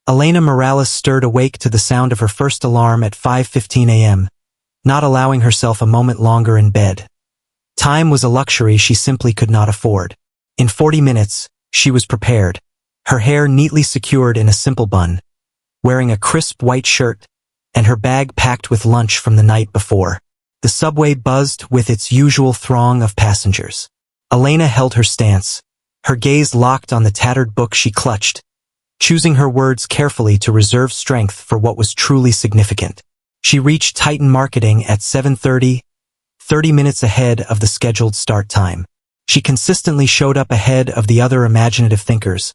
Elena Morales stirred awake to the sound of her first alarm at 5:15 a.m., not allowing herself a moment longer in bed. Time was a luxury she simply could not afford. In 40 minutes, she was prepared, her hair neatly secured in a simple bun, wearing a crisp white shirt, and her bag packed with lunch from the night before. The subway buzzed with its usual throng of passengers. Elena held her stance, her gaze locked on the tattered book she clutched, choosing her words carefully to reserve strength for what was truly significant. She reached Titan Marketing at 7:30, 30 minutes ahead of the scheduled start time. She consistently showed up ahead of the other imaginative thinkers,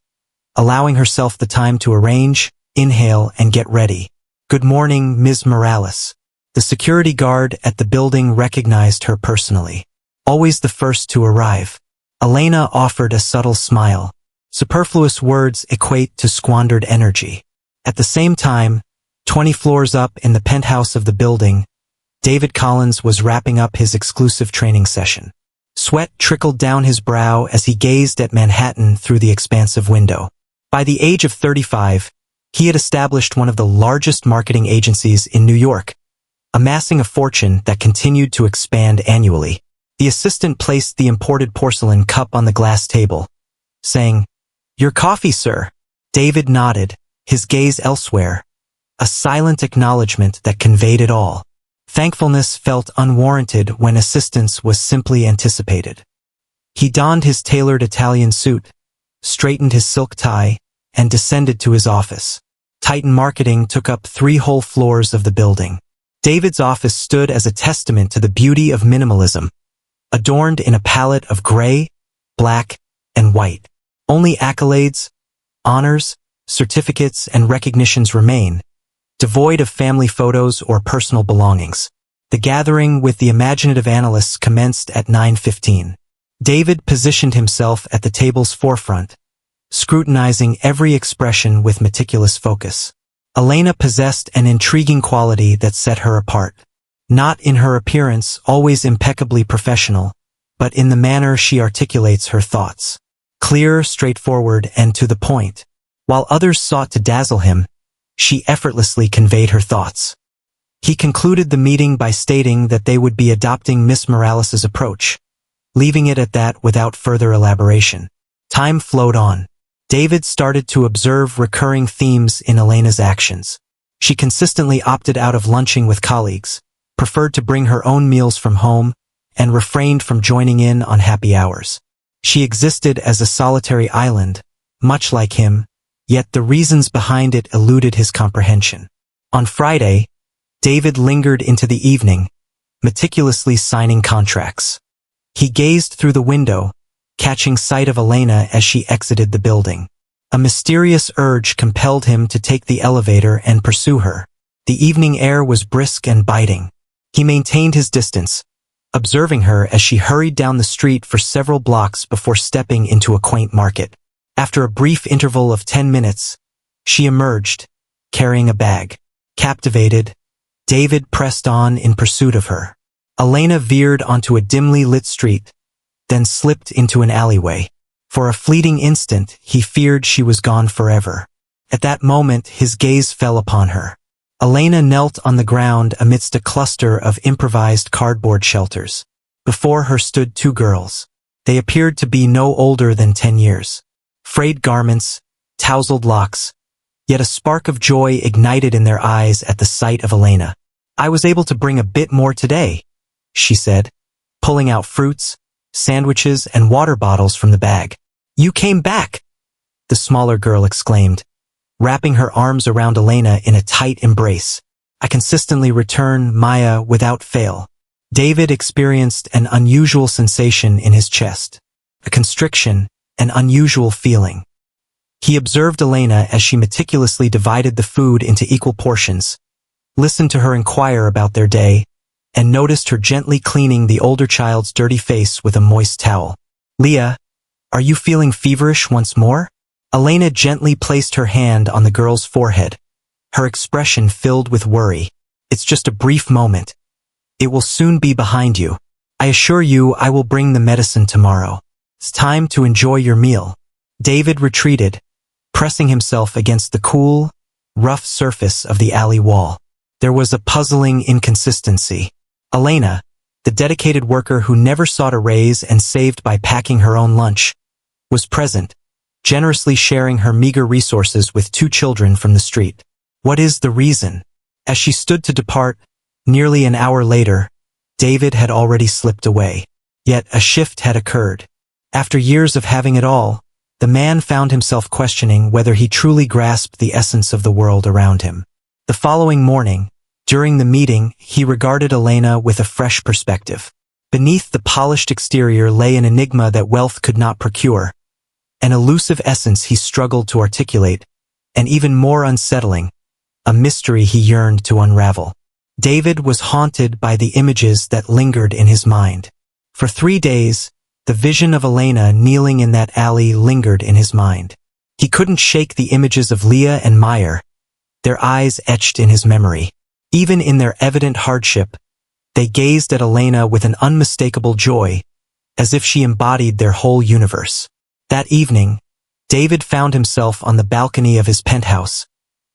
allowing herself the time to arrange, inhale, and get ready. "Good morning, Ms. Morales." The security guard at the building recognized her personally. Always the first to arrive. Elena offered a subtle smile. Superfluous words equate to squandered energy. At the same time, 20 floors up in the penthouse of the building, David Collins was wrapping up his exclusive training session. Sweat trickled down his brow as he gazed at Manhattan through the expansive window. By the age of 35, he had established one of the largest marketing agencies in New York, amassing a fortune that continued to expand annually. The assistant placed the imported porcelain cup on the glass table, saying, "Your coffee, sir." David nodded, his gaze elsewhere, a silent acknowledgement that conveyed it all. Thankfulness felt unwarranted when assistance was simply anticipated. He donned his tailored Italian suit, straightened his silk tie, and descended to his office. Titan Marketing took up 3 whole floors of the building. David's office stood as a testament to the beauty of minimalism, adorned in a palette of gray, black, and white. Only accolades, honors, certificates, and recognitions remain, devoid of family photos or personal belongings. The gathering with the imaginative analysts commenced at 9:15. David positioned himself at the table's forefront, scrutinizing every expression with meticulous focus. Elena possessed an intriguing quality that set her apart. Not in her appearance, always impeccably professional, but in the manner she articulates her thoughts. Clear, straightforward, and to the point. While others sought to dazzle him, she effortlessly conveyed her thoughts. He concluded the meeting by stating that they would be adopting Miss Morales's approach, leaving it at that without further elaboration. Time flowed on. David started to observe recurring themes in Elena's actions. She consistently opted out of lunching with colleagues, preferred to bring her own meals from home, and refrained from joining in on happy hours. She existed as a solitary island, much like him, yet the reasons behind it eluded his comprehension. On Friday, David lingered into the evening, meticulously signing contracts. He gazed through the window, catching sight of Elena as she exited the building. A mysterious urge compelled him to take the elevator and pursue her. The evening air was brisk and biting. He maintained his distance, observing her as she hurried down the street for several blocks before stepping into a quaint market. After a brief interval of 10 minutes, she emerged, carrying a bag. Captivated, David pressed on in pursuit of her. Elena veered onto a dimly lit street, then slipped into an alleyway. For a fleeting instant, he feared she was gone forever. At that moment, his gaze fell upon her. Elena knelt on the ground amidst a cluster of improvised cardboard shelters. Before her stood 2 girls. They appeared to be no older than 10 years. Frayed garments, tousled locks, yet a spark of joy ignited in their eyes at the sight of Elena. "I was able to bring a bit more today," she said, pulling out fruits, sandwiches, and water bottles from the bag. "You came back!" the smaller girl exclaimed, wrapping her arms around Elena in a tight embrace. "I consistently return, Maya, without fail." David experienced an unusual sensation in his chest. A constriction, an unusual feeling. He observed Elena as she meticulously divided the food into equal portions, listened to her inquire about their day, and noticed her gently cleaning the older child's dirty face with a moist towel. "Leah, are you feeling feverish once more?" Elena gently placed her hand on the girl's forehead, her expression filled with worry. "It's just a brief moment. It will soon be behind you. I assure you I will bring the medicine tomorrow. It's time to enjoy your meal." David retreated, pressing himself against the cool, rough surface of the alley wall. There was a puzzling inconsistency. Elena, the dedicated worker who never sought a raise and saved by packing her own lunch, was present, generously sharing her meager resources with 2 children from the street. What is the reason? As she stood to depart, nearly an hour later, David had already slipped away. Yet a shift had occurred. After years of having it all, the man found himself questioning whether he truly grasped the essence of the world around him. The following morning, during the meeting, he regarded Elena with a fresh perspective. Beneath the polished exterior lay an enigma that wealth could not procure, an elusive essence he struggled to articulate, and even more unsettling, a mystery he yearned to unravel. David was haunted by the images that lingered in his mind. For 3 days, the vision of Elena kneeling in that alley lingered in his mind. He couldn't shake the images of Leah and Meyer, their eyes etched in his memory. Even in their evident hardship, they gazed at Elena with an unmistakable joy, as if she embodied their whole universe. That evening, David found himself on the balcony of his penthouse,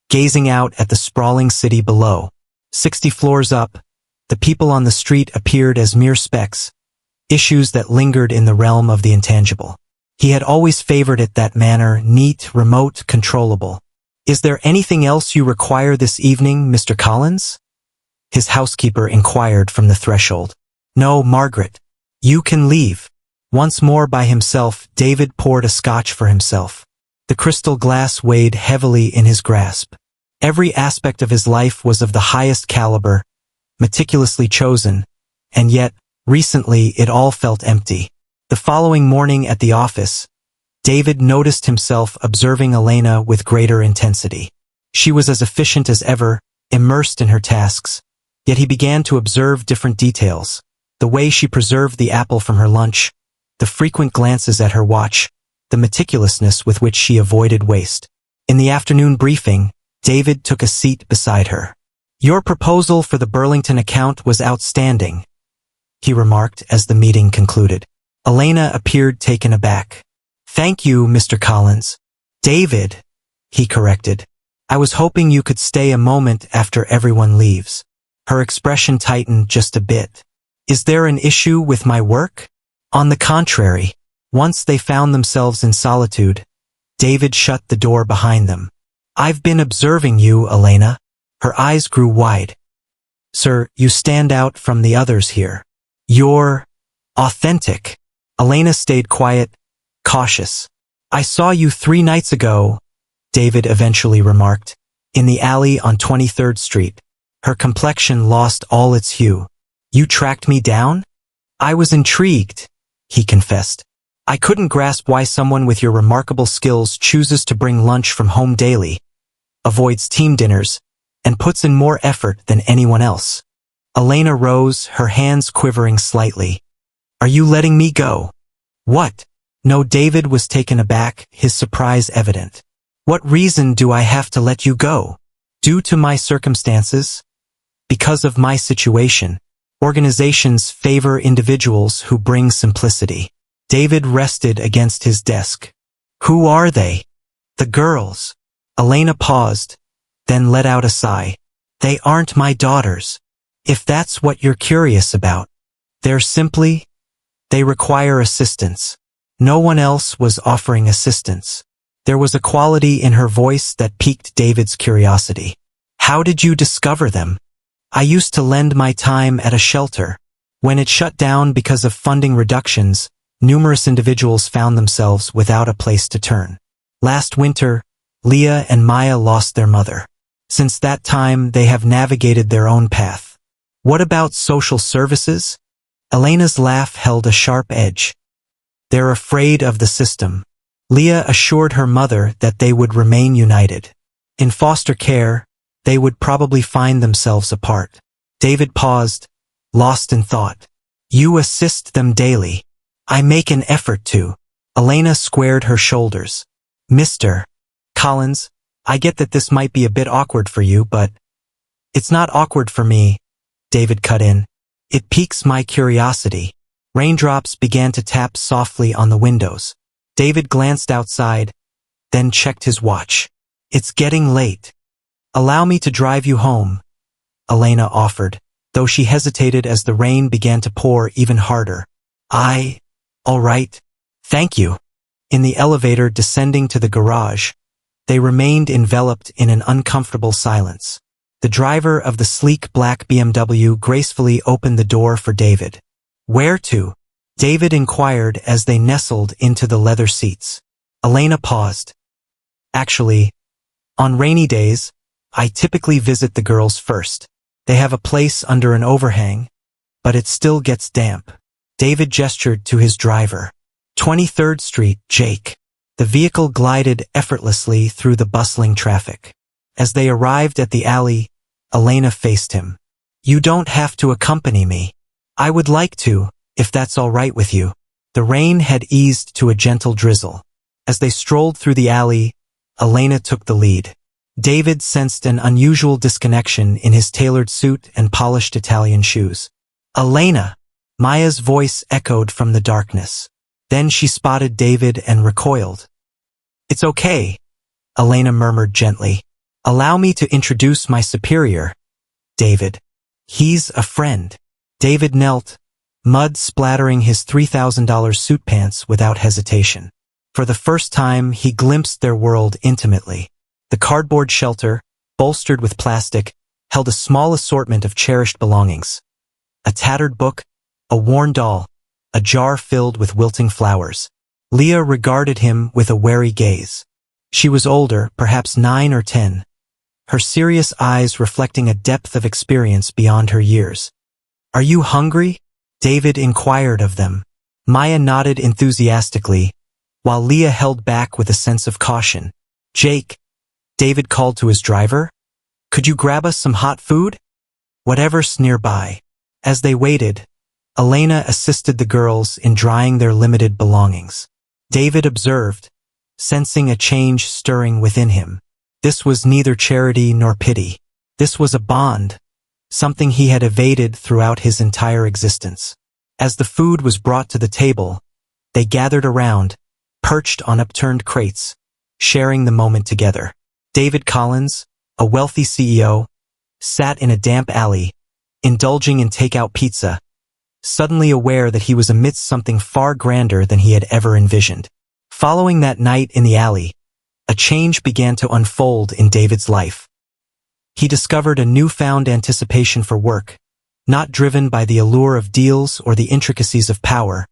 gazing out at the sprawling city below. 60 floors up, the people on the street appeared as mere specks, issues that lingered in the realm of the intangible. He had always favored it that manner, neat, remote, controllable. "Is there anything else you require this evening, Mr. Collins?" his housekeeper inquired from the threshold. "No, Margaret. You can leave." Once more by himself, David poured a scotch for himself. The crystal glass weighed heavily in his grasp. Every aspect of his life was of the highest caliber, meticulously chosen, and yet, recently, it all felt empty. The following morning at the office, David noticed himself observing Elena with greater intensity. She was as efficient as ever, immersed in her tasks, yet he began to observe different details: the way she preserved the apple from her lunch, the frequent glances at her watch, the meticulousness with which she avoided waste. In the afternoon briefing, David took a seat beside her. "Your proposal for the Burlington account was outstanding," he remarked as the meeting concluded. Elena appeared taken aback. "Thank you, Mr. Collins." "David," he corrected. "I was hoping you could stay a moment after everyone leaves." Her expression tightened just a bit. "Is there an issue with my work?" On the contrary. Once they found themselves in solitude, David shut the door behind them. "I've been observing you, Elena." Her eyes grew wide. "Sir, you stand out from the others here. You're authentic." Elena stayed quiet, cautious. "I saw you 3 nights ago," David eventually remarked, "in the alley on 23rd Street. Her complexion lost all its hue. "You tracked me down?" "I was intrigued," he confessed. "I couldn't grasp why someone with your remarkable skills chooses to bring lunch from home daily, avoids team dinners, and puts in more effort than anyone else." Elena rose, her hands quivering slightly. "Are you letting me go?" "What?" No, David was taken aback, his surprise evident. "What reason do I have to let you go?" "Due to my circumstances? Because of my situation. Organizations favor individuals who bring simplicity." David rested against his desk. "Who are they?" "The girls." Elena paused, then let out a sigh. "They aren't my daughters. If that's what you're curious about. They require assistance." No one else was offering assistance. There was a quality in her voice that piqued David's curiosity. "How did you discover them?" "I used to lend my time at a shelter. When it shut down because of funding reductions, numerous individuals found themselves without a place to turn. Last winter, Leah and Maya lost their mother. Since that time, they have navigated their own path." "What about social services?" Elena's laugh held a sharp edge. "They're afraid of the system." Leah assured her mother that they would remain united. In foster care, they would probably find themselves apart. David paused, lost in thought. "You assist them daily." "I make an effort to." Elena squared her shoulders. "Mr. Collins, I get that this might be a bit awkward for you, but—" "It's not awkward for me," David cut in. "It piques my curiosity." Raindrops began to tap softly on the windows. David glanced outside, then checked his watch. "It's getting late." Allow me to drive you home, Elena offered, though she hesitated as the rain began to pour even harder. All right. Thank you. In the elevator descending to the garage, they remained enveloped in an uncomfortable silence. The driver of the sleek black BMW gracefully opened the door for David. Where to? David inquired as they nestled into the leather seats. Elena paused. Actually, on rainy days, I typically visit the girls first. They have a place under an overhang, but it still gets damp. David gestured to his driver. 23rd Street, Jake. The vehicle glided effortlessly through the bustling traffic. As they arrived at the alley, Elena faced him. You don't have to accompany me. I would like to, if that's all right with you. The rain had eased to a gentle drizzle. As they strolled through the alley, Elena took the lead. David sensed an unusual disconnection in his tailored suit and polished Italian shoes. Elena! Maya's voice echoed from the darkness. Then she spotted David and recoiled. It's okay, Elena murmured gently. Allow me to introduce my superior, David. He's a friend. David knelt, mud splattering his $3,000 suit pants without hesitation. For the first time, he glimpsed their world intimately. The cardboard shelter, bolstered with plastic, held a small assortment of cherished belongings. A tattered book, a worn doll, a jar filled with wilting flowers. Leah regarded him with a wary gaze. She was older, perhaps 9 or 10, her serious eyes reflecting a depth of experience beyond her years. Are you hungry? David inquired of them. Maya nodded enthusiastically, while Leah held back with a sense of caution. Jake, David called to his driver, could you grab us some hot food? Whatever's nearby. As they waited, Elena assisted the girls in drying their limited belongings. David observed, sensing a change stirring within him. This was neither charity nor pity. This was a bond, something he had evaded throughout his entire existence. As the food was brought to the table, they gathered around, perched on upturned crates, sharing the moment together. David Collins, a wealthy CEO, sat in a damp alley, indulging in takeout pizza, suddenly aware that he was amidst something far grander than he had ever envisioned. Following that night in the alley, a change began to unfold in David's life. He discovered a newfound anticipation for work, not driven by the allure of deals or the intricacies of power,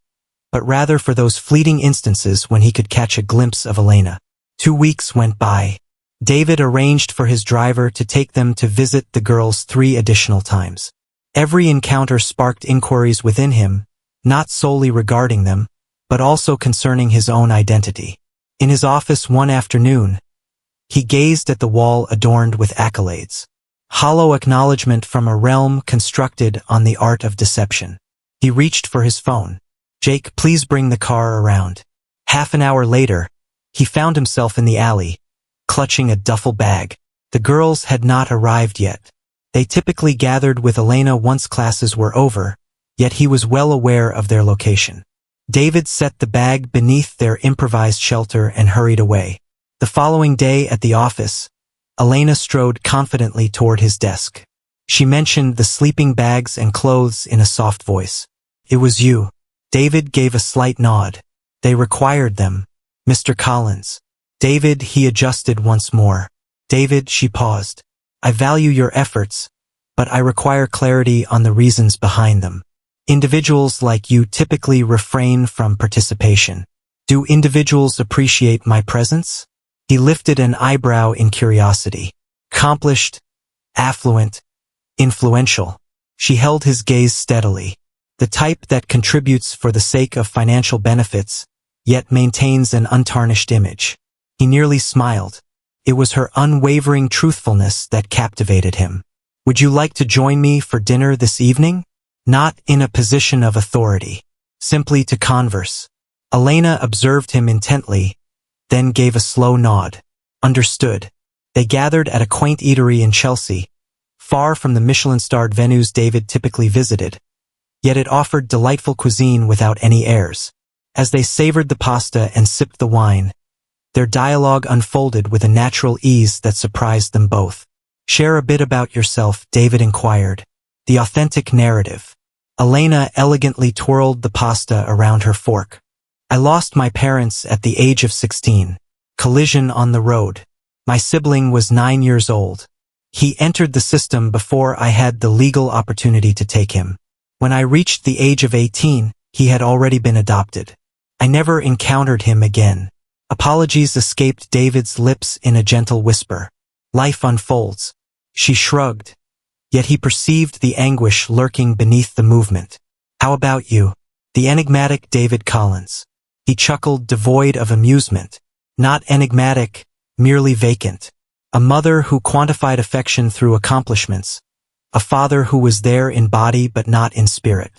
but rather for those fleeting instances when he could catch a glimpse of Elena. 2 weeks went by. David arranged for his driver to take them to visit the girls 3 additional times. Every encounter sparked inquiries within him, not solely regarding them, but also concerning his own identity. In his office one afternoon, he gazed at the wall adorned with accolades, hollow acknowledgement from a realm constructed on the art of deception. He reached for his phone. Jake, please bring the car around. Half an hour later, he found himself in the alley, clutching a duffel bag. The girls had not arrived yet. They typically gathered with Elena once classes were over, yet he was well aware of their location. David set the bag beneath their improvised shelter and hurried away. The following day at the office, Elena strode confidently toward his desk. She mentioned the sleeping bags and clothes in a soft voice. It was you. David gave a slight nod. They required them, Mr. Collins. David, he adjusted once more. David, she paused. I value your efforts, but I require clarity on the reasons behind them. Individuals like you typically refrain from participation. Do individuals appreciate my presence? He lifted an eyebrow in curiosity. Accomplished, affluent, influential. She held his gaze steadily. The type that contributes for the sake of financial benefits, yet maintains an untarnished image. He nearly smiled. It was her unwavering truthfulness that captivated him. Would you like to join me for dinner this evening? Not in a position of authority. Simply to converse. Elena observed him intently, then gave a slow nod. Understood. They gathered at a quaint eatery in Chelsea, far from the Michelin-starred venues David typically visited. Yet it offered delightful cuisine without any airs. As they savored the pasta and sipped the wine, their dialogue unfolded with a natural ease that surprised them both. Share a bit about yourself, David inquired. The authentic narrative. Elena elegantly twirled the pasta around her fork. I lost my parents at the age of 16. Collision on the road. My sibling was 9 years old. He entered the system before I had the legal opportunity to take him. When I reached the age of 18, he had already been adopted. I never encountered him again. Apologies escaped David's lips in a gentle whisper. Life unfolds. She shrugged. Yet he perceived the anguish lurking beneath the movement. How about you? The enigmatic David Collins. He chuckled, devoid of amusement. Not enigmatic, merely vacant. A mother who quantified affection through accomplishments. A father who was there in body but not in spirit.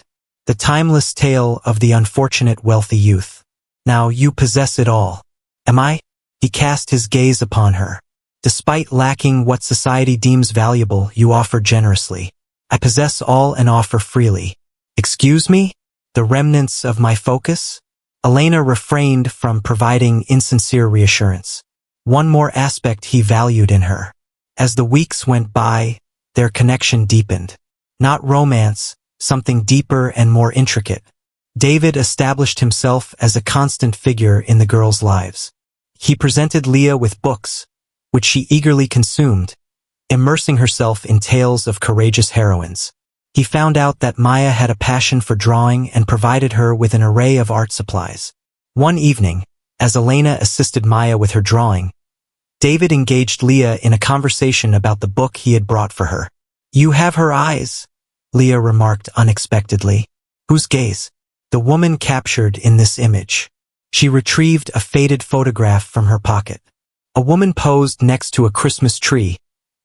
The timeless tale of the unfortunate wealthy youth. Now you possess it all. Am I? He cast his gaze upon her. Despite lacking what society deems valuable, you offer generously. I possess all and offer freely. Excuse me? The remnants of my focus? Elena refrained from providing insincere reassurance. One more aspect he valued in her. As the weeks went by, their connection deepened. Not romance, something deeper and more intricate. David established himself as a constant figure in the girls' lives. He presented Leah with books, which she eagerly consumed, immersing herself in tales of courageous heroines. He found out that Maya had a passion for drawing and provided her with an array of art supplies. One evening, as Elena assisted Maya with her drawing, David engaged Leah in a conversation about the book he had brought for her. You have her eyes, Leah remarked unexpectedly. Whose gaze? The woman captured in this image. She retrieved a faded photograph from her pocket. A woman posed next to a Christmas tree,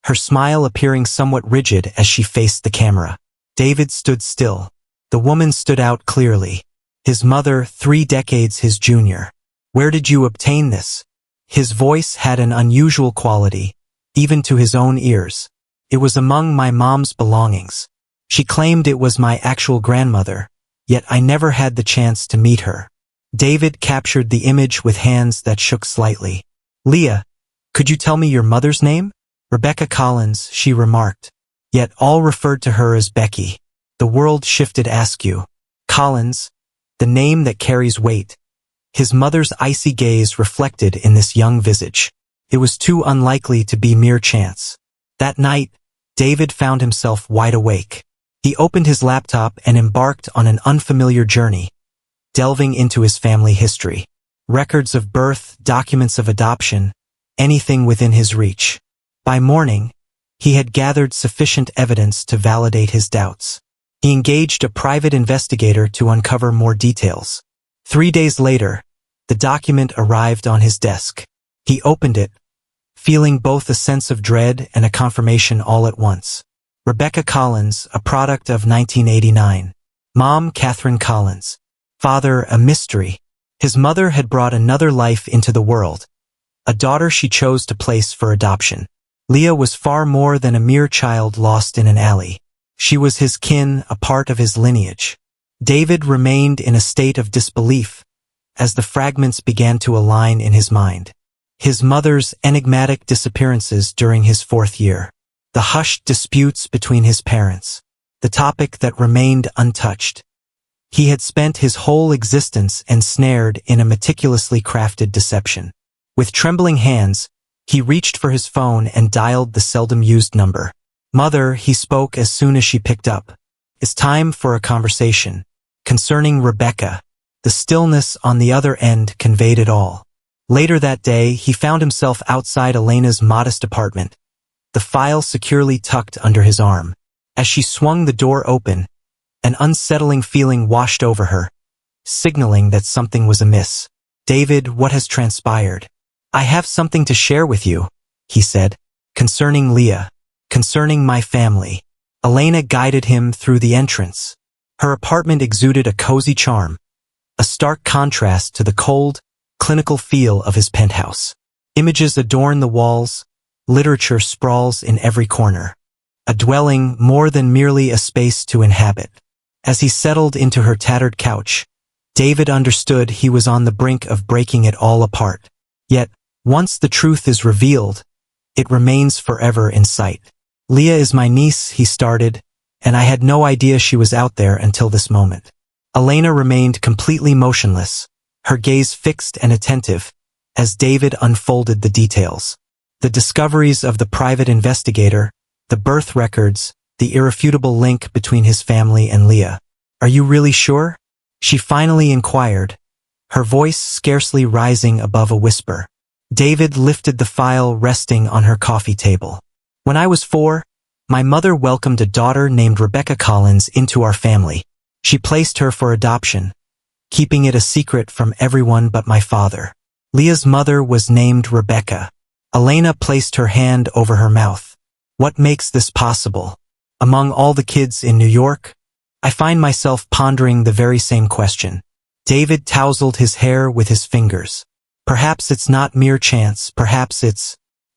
her smile appearing somewhat rigid as she faced the camera. David stood still. The woman stood out clearly. His mother, 3 decades his junior. Where did you obtain this? His voice had an unusual quality, even to his own ears. It was among my mom's belongings. She claimed it was my actual grandmother, yet I never had the chance to meet her. David captured the image with hands that shook slightly. Leah, could you tell me your mother's name? Rebecca Collins, she remarked. Yet all referred to her as Becky. The world shifted askew. Collins, the name that carries weight. His mother's icy gaze reflected in this young visage. It was too unlikely to be mere chance. That night, David found himself wide awake. He opened his laptop and embarked on an unfamiliar journey, delving into his family history. Records of birth, documents of adoption, anything within his reach. By morning, he had gathered sufficient evidence to validate his doubts. He engaged a private investigator to uncover more details. 3 days later, the document arrived on his desk. He opened it, feeling both a sense of dread and a confirmation all at once. Rebecca Collins, a product of 1989. Mom, Catherine Collins. Father, a mystery. His mother had brought another life into the world, a daughter she chose to place for adoption. Leah was far more than a mere child lost in an alley. She was his kin, a part of his lineage. David remained in a state of disbelief as the fragments began to align in his mind. His mother's enigmatic disappearances during his 4th year. The hushed disputes between his parents. The topic that remained untouched. He had spent his whole existence ensnared in a meticulously crafted deception. With trembling hands, he reached for his phone and dialed the seldom-used number. Mother, he spoke as soon as she picked up. It's time for a conversation. Concerning Rebecca. The stillness on the other end conveyed it all. Later that day, he found himself outside Elena's modest apartment, the file securely tucked under his arm. As she swung the door open, an unsettling feeling washed over her, signaling that something was amiss. David, what has transpired? I have something to share with you, he said. Concerning Leah. Concerning my family. Elena guided him through the entrance. Her apartment exuded a cozy charm, a stark contrast to the cold, clinical feel of his penthouse. Images adorn the walls, literature sprawls in every corner. A dwelling more than merely a space to inhabit. As he settled into her tattered couch, David understood he was on the brink of breaking it all apart. Yet, once the truth is revealed, it remains forever in sight. Leah is my niece, he started, and I had no idea she was out there until this moment. Elena remained completely motionless, her gaze fixed and attentive, as David unfolded the details. The discoveries of the private investigator, the birth records, the irrefutable link between his family and Leah. Are you really sure? She finally inquired, her voice scarcely rising above a whisper. David lifted the file resting on her coffee table. When I was 4, my mother welcomed a daughter named Rebecca Collins into our family. She placed her for adoption, keeping it a secret from everyone but my father. Leah's mother was named Rebecca. Elena placed her hand over her mouth. What makes this possible? Among all the kids in New York, I find myself pondering the very same question. David tousled his hair with his fingers. Perhaps it's not mere chance, perhaps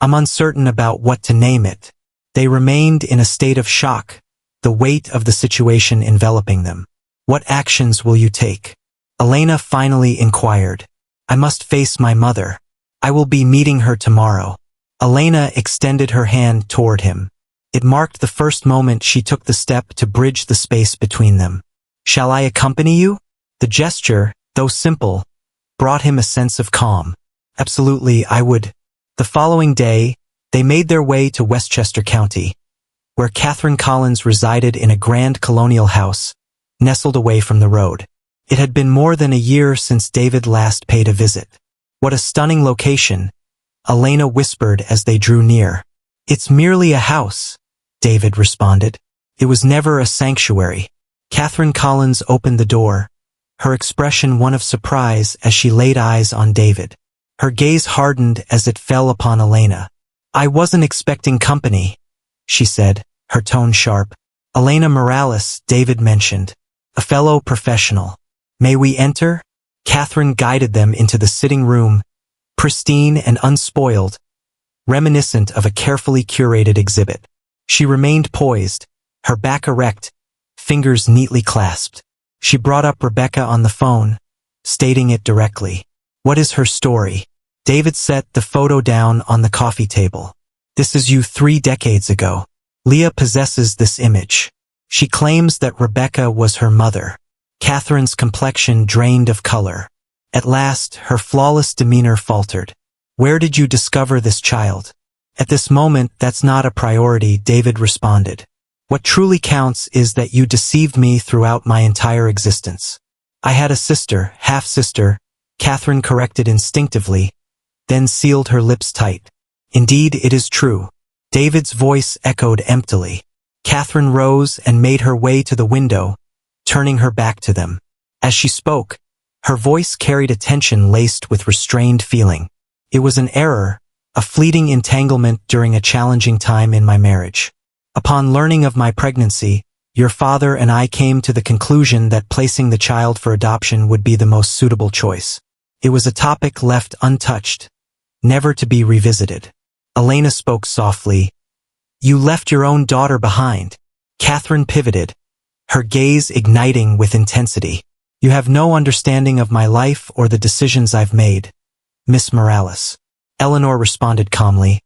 I'm uncertain about what to name it. They remained in a state of shock, the weight of the situation enveloping them. What actions will you take? Elena finally inquired. I must face my mother. I will be meeting her tomorrow. Elena extended her hand toward him. It marked the first moment she took the step to bridge the space between them. Shall I accompany you? The gesture, though simple, brought him a sense of calm. Absolutely, I would. The following day, they made their way to Westchester County, where Catherine Collins resided in a grand colonial house, nestled away from the road. It had been more than a year since David last paid a visit. What a stunning location, Elena whispered as they drew near. It's merely a house, David responded. It was never a sanctuary. Catherine Collins opened the door, her expression one of surprise as she laid eyes on David. Her gaze hardened as it fell upon Elena. I wasn't expecting company, she said, her tone sharp. Elena Morales, David mentioned. A fellow professional. May we enter? Catherine guided them into the sitting room, pristine and unspoiled, reminiscent of a carefully curated exhibit. She remained poised, her back erect, fingers neatly clasped. She brought up Rebecca on the phone, stating it directly. What is her story? David set the photo down on the coffee table. This is you 3 decades ago. Leah possesses this image. She claims that Rebecca was her mother. Catherine's complexion drained of color. At last, her flawless demeanor faltered. Where did you discover this child? At this moment, that's not a priority, David responded. What truly counts is that you deceived me throughout my entire existence. I had a sister, half-sister, Catherine corrected instinctively, then sealed her lips tight. Indeed, it is true. David's voice echoed emptily. Catherine rose and made her way to the window, turning her back to them. As she spoke, her voice carried a tension laced with restrained feeling. It was an error, a fleeting entanglement during a challenging time in my marriage. Upon learning of my pregnancy, your father and I came to the conclusion that placing the child for adoption would be the most suitable choice. It was a topic left untouched, never to be revisited. Elena spoke softly. You left your own daughter behind. Catherine pivoted, her gaze igniting with intensity. You have no understanding of my life or the decisions I've made, Miss Morales. Eleanor responded calmly.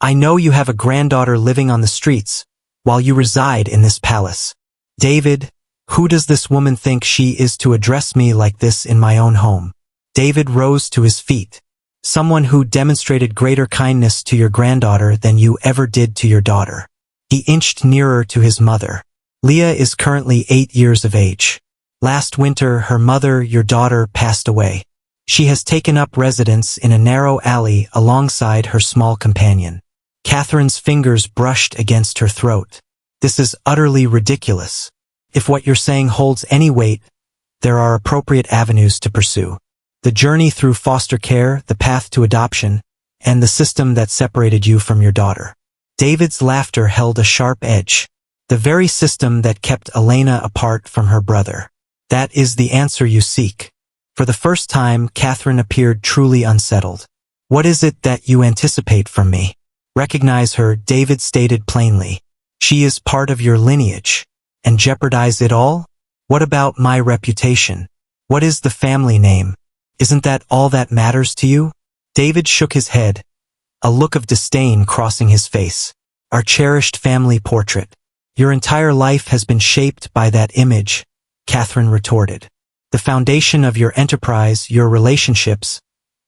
I know you have a granddaughter living on the streets, while you reside in this palace. David, who does this woman think she is to address me like this in my own home? David rose to his feet. Someone who demonstrated greater kindness to your granddaughter than you ever did to your daughter. He inched nearer to his mother. Leah is currently 8 years of age. Last winter, her mother, your daughter, passed away. She has taken up residence in a narrow alley alongside her small companion. Catherine's fingers brushed against her throat. This is utterly ridiculous. If what you're saying holds any weight, there are appropriate avenues to pursue. The journey through foster care, the path to adoption, and the system that separated you from your daughter. David's laughter held a sharp edge. The very system that kept Elena apart from her brother. That is the answer you seek. For the first time, Catherine appeared truly unsettled. What is it that you anticipate from me? Recognize her, David stated plainly. She is part of your lineage. And jeopardize it all? What about my reputation? What is the family name? Isn't that all that matters to you? David shook his head, a look of disdain crossing his face. our cherished family portrait. Your entire life has been shaped by that image, Catherine retorted. The foundation of your enterprise, your relationships,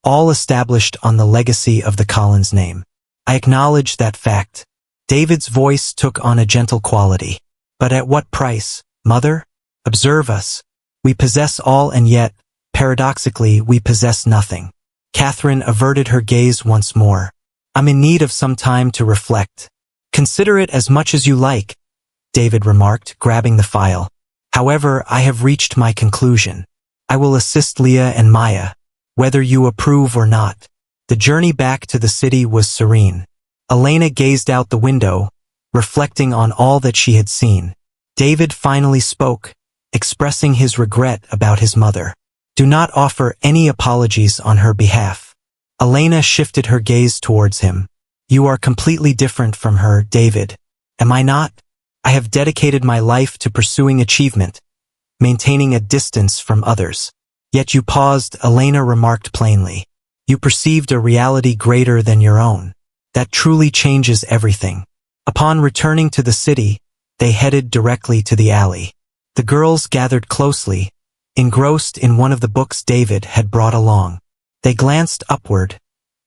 all established on the legacy of the Collins name. I acknowledge that fact. David's voice took on a gentle quality. But at what price, mother? Observe us. We possess all and yet, paradoxically, we possess nothing. Catherine averted her gaze once more. I'm in need of some time to reflect. Consider it as much as you like, David remarked, grabbing the file. However, I have reached my conclusion. I will assist Leah and Maya, whether you approve or not. The journey back to the city was serene. Elena gazed out the window, reflecting on all that she had seen. David finally spoke, expressing his regret about his mother. Do not offer any apologies on her behalf. Elena shifted her gaze towards him. You are completely different from her, David. Am I not? I have dedicated my life to pursuing achievement, maintaining a distance from others. Yet you paused, Elena remarked plainly. You perceived a reality greater than your own. That truly changes everything. Upon returning to the city, they headed directly to the alley. The girls gathered closely, engrossed in one of the books David had brought along. They glanced upward,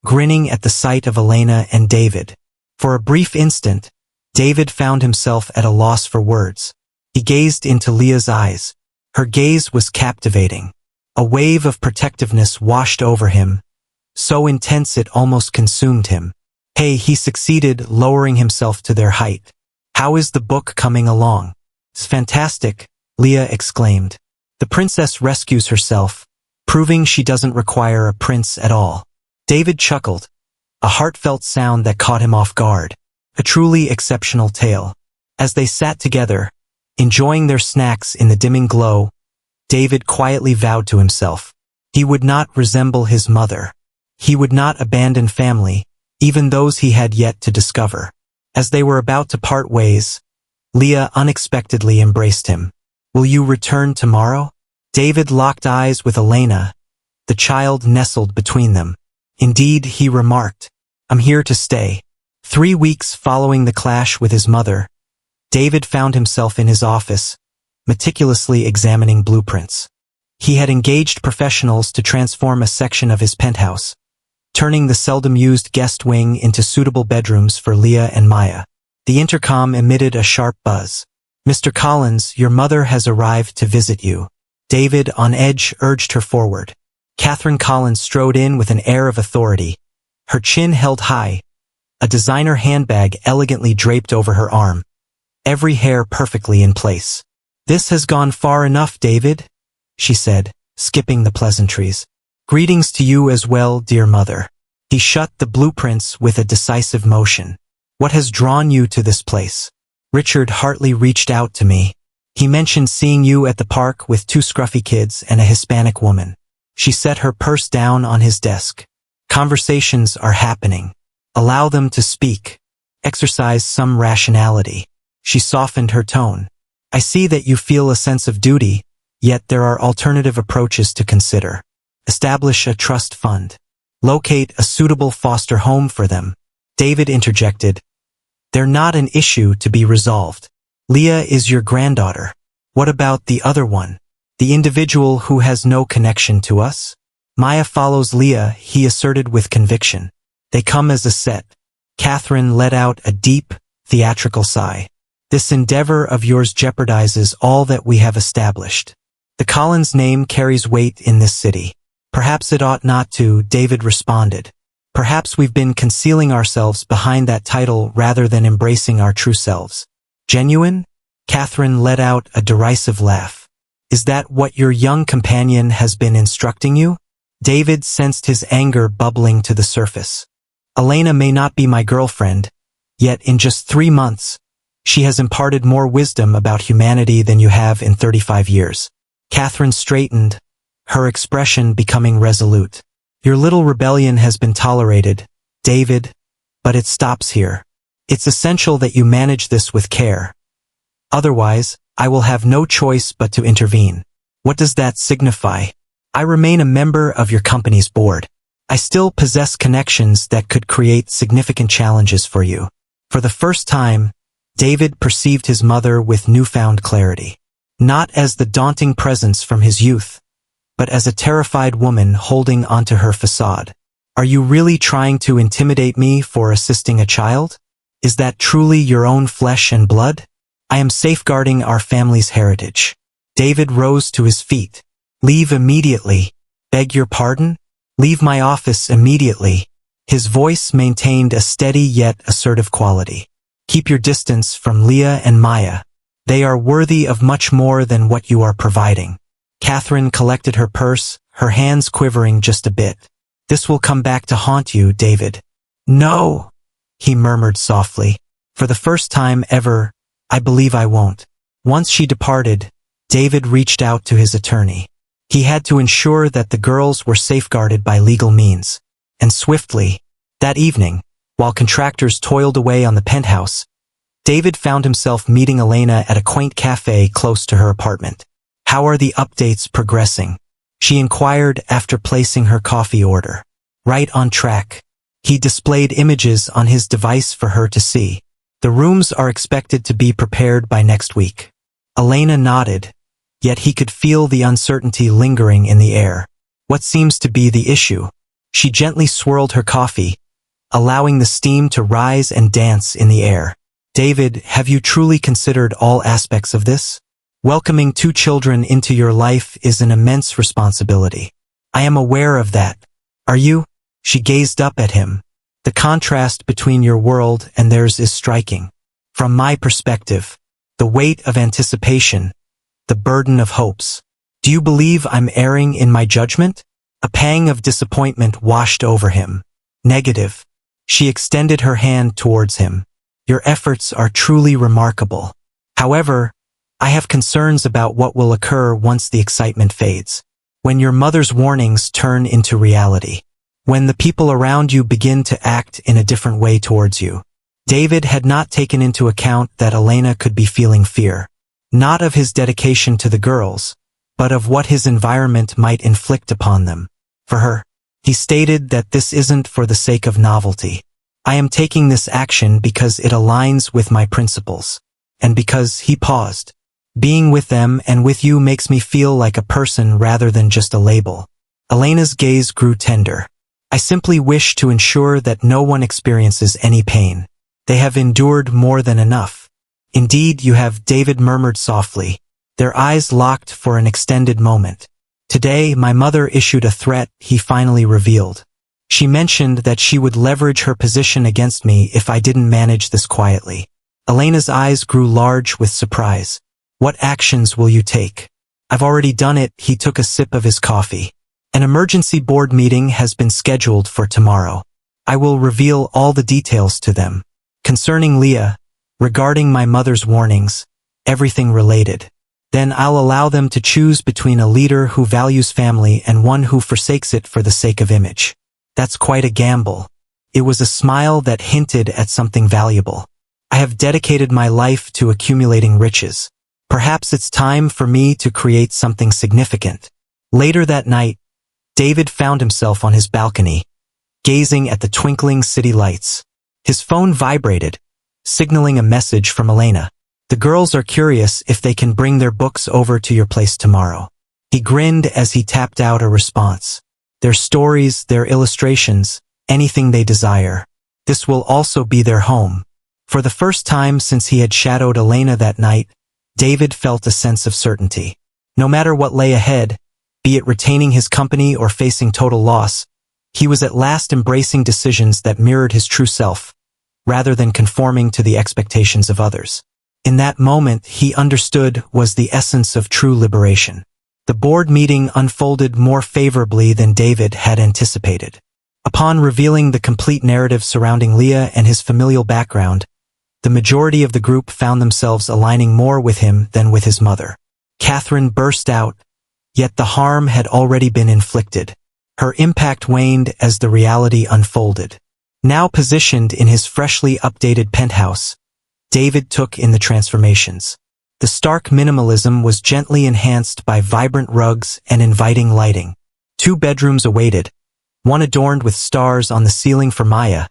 grinning at the sight of Elena and David. For a brief instant, David found himself at a loss for words. He gazed into Leah's eyes. Her gaze was captivating. A wave of protectiveness washed over him, so intense it almost consumed him. Hey, he succeeded, lowering himself to their height. How is the book coming along? It's fantastic, Leah exclaimed. The princess rescues herself, proving she doesn't require a prince at all. David chuckled, a heartfelt sound that caught him off guard. A truly exceptional tale. As they sat together, enjoying their snacks in the dimming glow, David quietly vowed to himself. He would not resemble his mother. He would not abandon family, even those he had yet to discover. As they were about to part ways, Leah unexpectedly embraced him. Will you return tomorrow? David locked eyes with Elena, the child nestled between them. Indeed, he remarked, I'm here to stay. 3 weeks following the clash with his mother, David found himself in his office, meticulously examining blueprints. He had engaged professionals to transform a section of his penthouse, turning the seldom-used guest wing into suitable bedrooms for Leah and Maya. The intercom emitted a sharp buzz. Mr. Collins, your mother has arrived to visit you. David, on edge, urged her forward. Catherine Collins strode in with an air of authority, her chin held high, a designer handbag elegantly draped over her arm, every hair perfectly in place. This has gone far enough, David, she said, skipping the pleasantries. Greetings to you as well, dear mother. He shut the blueprints with a decisive motion. What has drawn you to this place? Richard Hartley reached out to me. He mentioned seeing you at the park with 2 scruffy kids and a Hispanic woman. She set her purse down on his desk. Conversations are happening. Allow them to speak. Exercise some rationality. She softened her tone. I see that you feel a sense of duty, yet there are alternative approaches to consider. Establish a trust fund. Locate a suitable foster home for them. David interjected. They're not an issue to be resolved. Leah is your granddaughter. What about the other one? The individual who has no connection to us? Maya follows Leah, he asserted with conviction. They come as a set. Catherine let out a deep, theatrical sigh. This endeavor of yours jeopardizes all that we have established. The Collins name carries weight in this city. Perhaps it ought not to, David responded. Perhaps we've been concealing ourselves behind that title rather than embracing our true selves. Genuine? Catherine let out a derisive laugh. Is that what your young companion has been instructing you? David sensed his anger bubbling to the surface. Elena may not be my girlfriend, yet in just 3 months, she has imparted more wisdom about humanity than you have in 35 years. Catherine straightened, her expression becoming resolute. Your little rebellion has been tolerated, David, but it stops here. It's essential that you manage this with care. Otherwise, I will have no choice but to intervene. What does that signify? I remain a member of your company's board. I still possess connections that could create significant challenges for you. For the first time, David perceived his mother with newfound clarity. Not as the daunting presence from his youth, but as a terrified woman holding onto her facade. Are you really trying to intimidate me for assisting a child? Is that truly your own flesh and blood? I am safeguarding our family's heritage. David rose to his feet. Leave immediately. Beg your pardon? Leave my office immediately. His voice maintained a steady yet assertive quality. Keep your distance from Leah and Maya. They are worthy of much more than what you are providing. Catherine collected her purse, her hands quivering just a bit. This will come back to haunt you, David. No, he murmured softly. For the first time ever, I believe I won't. Once she departed, David reached out to his attorney. He had to ensure that the girls were safeguarded by legal means. And swiftly, that evening, while contractors toiled away on the penthouse, David found himself meeting Elena at a quaint cafe close to her apartment. How are the updates progressing? She inquired after placing her coffee order. Right on track. He displayed images on his device for her to see. The rooms are expected to be prepared by next week. Elena nodded, yet he could feel the uncertainty lingering in the air. What seems to be the issue? She gently swirled her coffee, allowing the steam to rise and dance in the air. David, have you truly considered all aspects of this? Welcoming 2 children into your life is an immense responsibility. I am aware of that. Are you? She gazed up at him. The contrast between your world and theirs is striking. From my perspective, the weight of anticipation, the burden of hopes. Do you believe I'm erring in my judgment? A pang of disappointment washed over him. Negative. She extended her hand towards him. Your efforts are truly remarkable. However, I have concerns about what will occur once the excitement fades. When your mother's warnings turn into reality. When the people around you begin to act in a different way towards you. David had not taken into account that Elena could be feeling fear. Not of his dedication to the girls, but of what his environment might inflict upon them. For her, he stated that this isn't for the sake of novelty. I am taking this action because it aligns with my principles. And because he paused. Being with them and with you makes me feel like a person rather than just a label. Elena's gaze grew tender. I simply wish to ensure that no one experiences any pain. They have endured more than enough. Indeed, you have, David murmured softly. Their eyes locked for an extended moment. Today, my mother issued a threat, he finally revealed. She mentioned that she would leverage her position against me if I didn't manage this quietly. Elena's eyes grew large with surprise. What actions will you take? I've already done it, he took a sip of his coffee. An emergency board meeting has been scheduled for tomorrow. I will reveal all the details to them. Concerning Leah, regarding my mother's warnings, everything related. Then I'll allow them to choose between a leader who values family and one who forsakes it for the sake of image. That's quite a gamble. It was a smile that hinted at something valuable. I have dedicated my life to accumulating riches. Perhaps it's time for me to create something significant. Later that night, David found himself on his balcony, gazing at the twinkling city lights. His phone vibrated, signaling a message from Elena. The girls are curious if they can bring their books over to your place tomorrow. He grinned as he tapped out a response. Their stories, their illustrations, anything they desire. This will also be their home. For the first time since he had shadowed Elena that night, David felt a sense of certainty. No matter what lay ahead, be it retaining his company or facing total loss, he was at last embracing decisions that mirrored his true self, rather than conforming to the expectations of others. In that moment, he understood was the essence of true liberation. The board meeting unfolded more favorably than David had anticipated. Upon revealing the complete narrative surrounding Leah and his familial background, the majority of the group found themselves aligning more with him than with his mother. Catherine burst out, yet the harm had already been inflicted. Her impact waned as the reality unfolded. Now positioned in his freshly updated penthouse, David took in the transformations. The stark minimalism was gently enhanced by vibrant rugs and inviting lighting. 2 bedrooms awaited, one adorned with stars on the ceiling for Maya,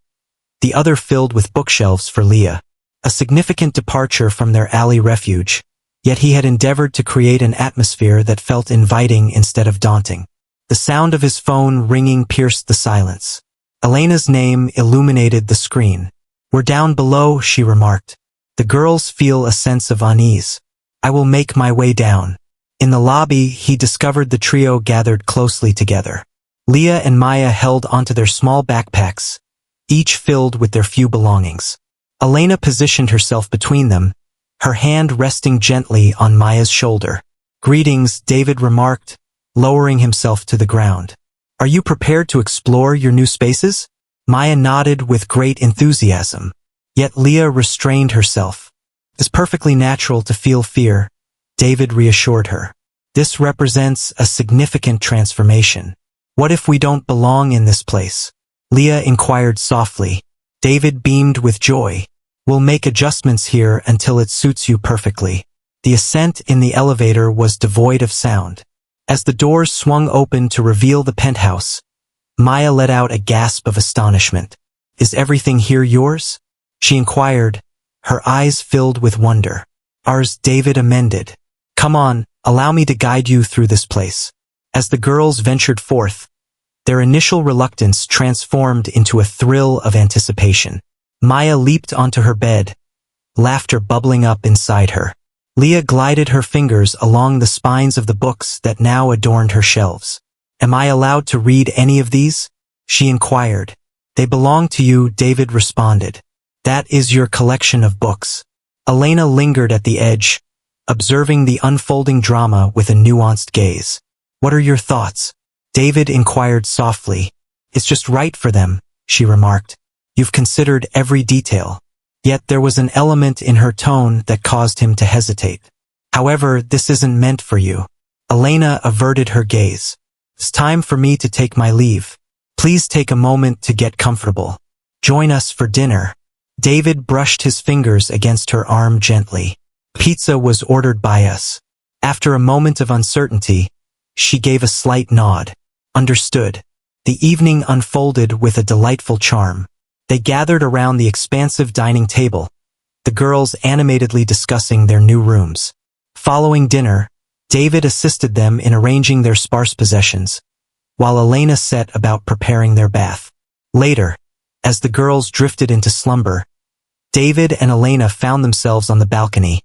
the other filled with bookshelves for Leah. A significant departure from their alley refuge, yet he had endeavored to create an atmosphere that felt inviting instead of daunting. The sound of his phone ringing pierced the silence. Elena's name illuminated the screen. "We're down below," she remarked. "The girls feel a sense of unease. I will make my way down." In the lobby, he discovered the trio gathered closely together. Leah and Maya held onto their small backpacks, each filled with their few belongings. Elena positioned herself between them, her hand resting gently on Maya's shoulder. "Greetings," David remarked, lowering himself to the ground. "Are you prepared to explore your new spaces?" Maya nodded with great enthusiasm. Yet Leah restrained herself. "It's perfectly natural to feel fear," David reassured her. "This represents a significant transformation. What if we don't belong in this place?" Leah inquired softly. David beamed with joy. "We'll make adjustments here until it suits you perfectly." The ascent in the elevator was devoid of sound. As the doors swung open to reveal the penthouse, Maya let out a gasp of astonishment. "Is everything here yours?" she inquired, her eyes filled with wonder. "Ours," David amended. "Come on, allow me to guide you through this place." As the girls ventured forth, their initial reluctance transformed into a thrill of anticipation. Maya leaped onto her bed, laughter bubbling up inside her. Leah glided her fingers along the spines of the books that now adorned her shelves. "Am I allowed to read any of these?" she inquired. "They belong to you," David responded. "That is your collection of books." Elena lingered at the edge, observing the unfolding drama with a nuanced gaze. "What are your thoughts?" David inquired softly. "It's just right for them," she remarked. "You've considered every detail." Yet there was an element in her tone that caused him to hesitate. "However, this isn't meant for you." Elena averted her gaze. "It's time for me to take my leave. Please take a moment to get comfortable. Join us for dinner." David brushed his fingers against her arm gently. "Pizza was ordered by us." After a moment of uncertainty, she gave a slight nod. "Understood." The evening unfolded with a delightful charm. They gathered around the expansive dining table, the girls animatedly discussing their new rooms. Following dinner, David assisted them in arranging their sparse possessions, while Elena set about preparing their bath. Later, as the girls drifted into slumber, David and Elena found themselves on the balcony,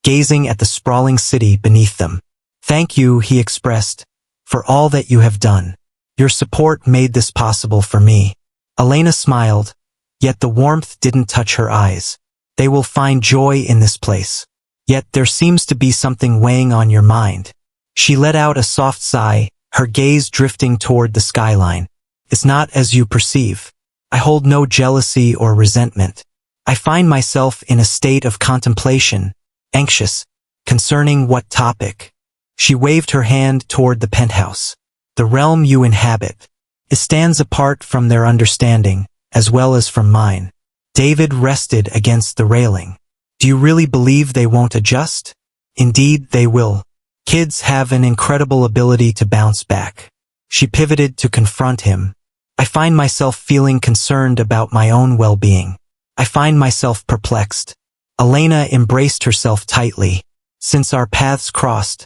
gazing at the sprawling city beneath them. "Thank you," he expressed, "for all that you have done. Your support made this possible for me." Elena smiled, yet the warmth didn't touch her eyes. "They will find joy in this place. Yet there seems to be something weighing on your mind." She let out a soft sigh, her gaze drifting toward the skyline. "It's not as you perceive. I hold no jealousy or resentment. I find myself in a state of contemplation, anxious, concerning what topic." She waved her hand toward the penthouse. "The realm you inhabit. It stands apart from their understanding, as well as from mine." David rested against the railing. "Do you really believe they won't adjust?" "Indeed, they will. Kids have an incredible ability to bounce back." She pivoted to confront him. "I find myself feeling concerned about my own well-being. I find myself perplexed." Elena embraced herself tightly. "Since our paths crossed,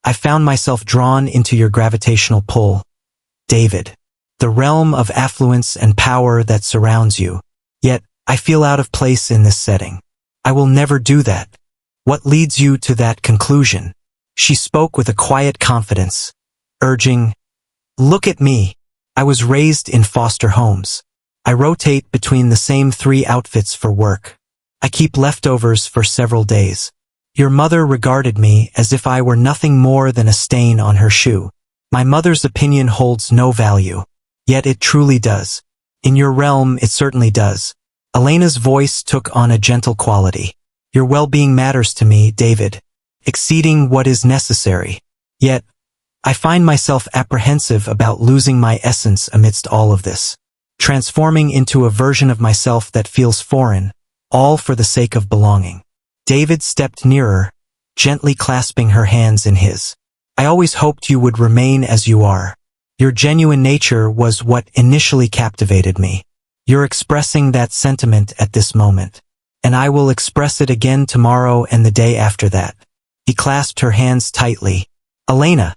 I found myself drawn into your gravitational pull, David. The realm of affluence and power that surrounds you. Yet, I feel out of place in this setting. I will never do that." "What leads you to that conclusion?" She spoke with a quiet confidence, urging, "Look at me. I was raised in foster homes. I rotate between the same 3 outfits for work. I keep leftovers for several days. Your mother regarded me as if I were nothing more than a stain on her shoe. My mother's opinion holds no value. Yet it truly does. In your realm, it certainly does." Elena's voice took on a gentle quality. "Your well-being matters to me, David, exceeding what is necessary. Yet, I find myself apprehensive about losing my essence amidst all of this, transforming into a version of myself that feels foreign, all for the sake of belonging." David stepped nearer, gently clasping her hands in his. "I always hoped you would remain as you are. Your genuine nature was what initially captivated me. You're expressing that sentiment at this moment. And I will express it again tomorrow and the day after that. He clasped her hands tightly. Elena,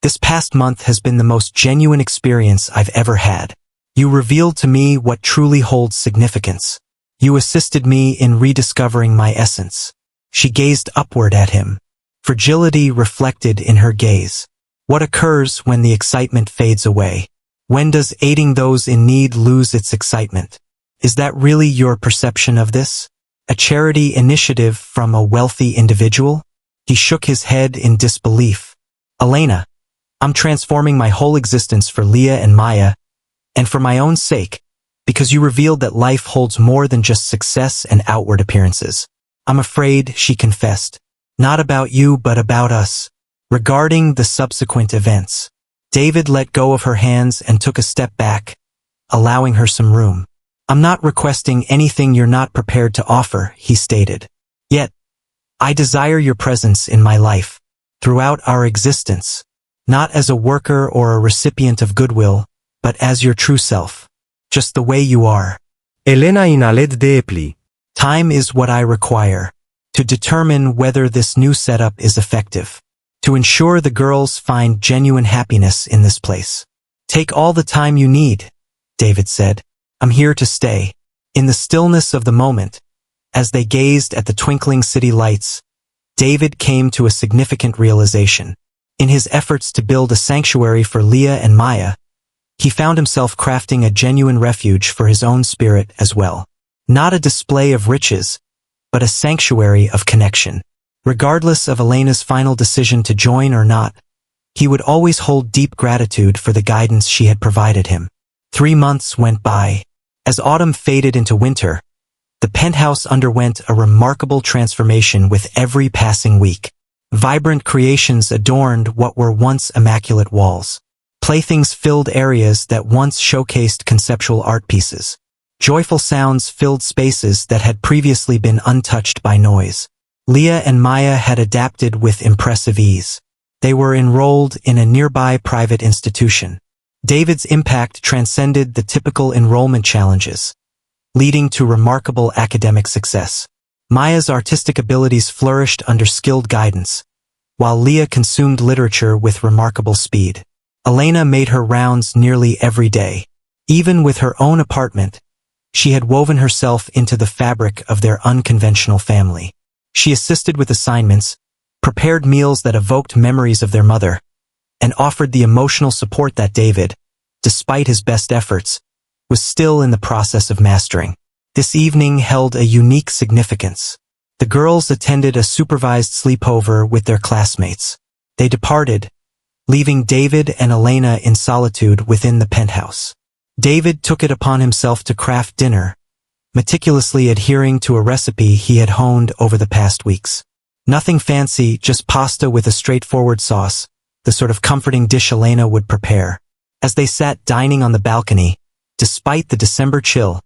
this past month has been the most genuine experience I've ever had. You revealed to me what truly holds significance. You assisted me in rediscovering my essence. She gazed upward at him. Fragility reflected in her gaze. What occurs when the excitement fades away? When does aiding those in need lose its excitement? Is that really your perception of this? A charity initiative from a wealthy individual? He shook his head in disbelief. Elena, I'm transforming my whole existence for Leah and Maya, and for my own sake, because you revealed that life holds more than just success and outward appearances. I'm afraid, she confessed. Not about you, but about us. Regarding the subsequent events, David let go of her hands and took a step back, allowing her some room. I'm not requesting anything you're not prepared to offer, he stated. Yet, I desire your presence in my life, throughout our existence, not as a worker or a recipient of goodwill, but as your true self, just the way you are. Elena inhaled deeply. Time is what I require, to determine whether this new setup is effective, to ensure the girls find genuine happiness in this place. Take all the time you need, David said. I'm here to stay. In the stillness of the moment, as they gazed at the twinkling city lights, David came to a significant realization. In his efforts to build a sanctuary for Leah and Maya, he found himself crafting a genuine refuge for his own spirit as well. Not a display of riches, but a sanctuary of connection. Regardless of Elena's final decision to join or not, he would always hold deep gratitude for the guidance she had provided him. 3 months went by. As autumn faded into winter, the penthouse underwent a remarkable transformation with every passing week. Vibrant creations adorned what were once immaculate walls. Playthings filled areas that once showcased conceptual art pieces. Joyful sounds filled spaces that had previously been untouched by noise. Leah and Maya had adapted with impressive ease. They were enrolled in a nearby private institution. David's impact transcended the typical enrollment challenges, leading to remarkable academic success. Maya's artistic abilities flourished under skilled guidance, while Leah consumed literature with remarkable speed. Elena made her rounds nearly every day. Even with her own apartment, she had woven herself into the fabric of their unconventional family. She assisted with assignments, prepared meals that evoked memories of their mother, and offered the emotional support that David, despite his best efforts, was still in the process of mastering. This evening held a unique significance. The girls attended a supervised sleepover with their classmates. They departed, leaving David and Elena in solitude within the penthouse. David took it upon himself to craft dinner, meticulously adhering to a recipe he had honed over the past weeks. Nothing fancy, just pasta with a straightforward sauce, the sort of comforting dish Elena would prepare. As they sat dining on the balcony, despite the December chill,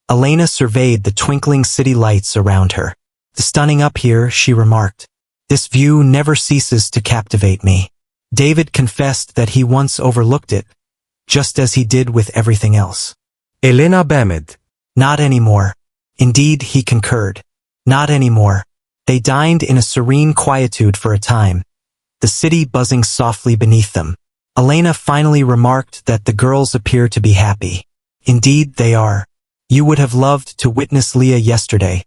Elena surveyed the twinkling city lights around her. "The stunning up here," she remarked. "This view never ceases to captivate me." David confessed that he once overlooked it, just as he did with everything else. Elena beamed. Not anymore. Indeed, he concurred. Not anymore. They dined in a serene quietude for a time, the city buzzing softly beneath them. Elena finally remarked that the girls appear to be happy. Indeed, they are. You would have loved to witness Leah yesterday,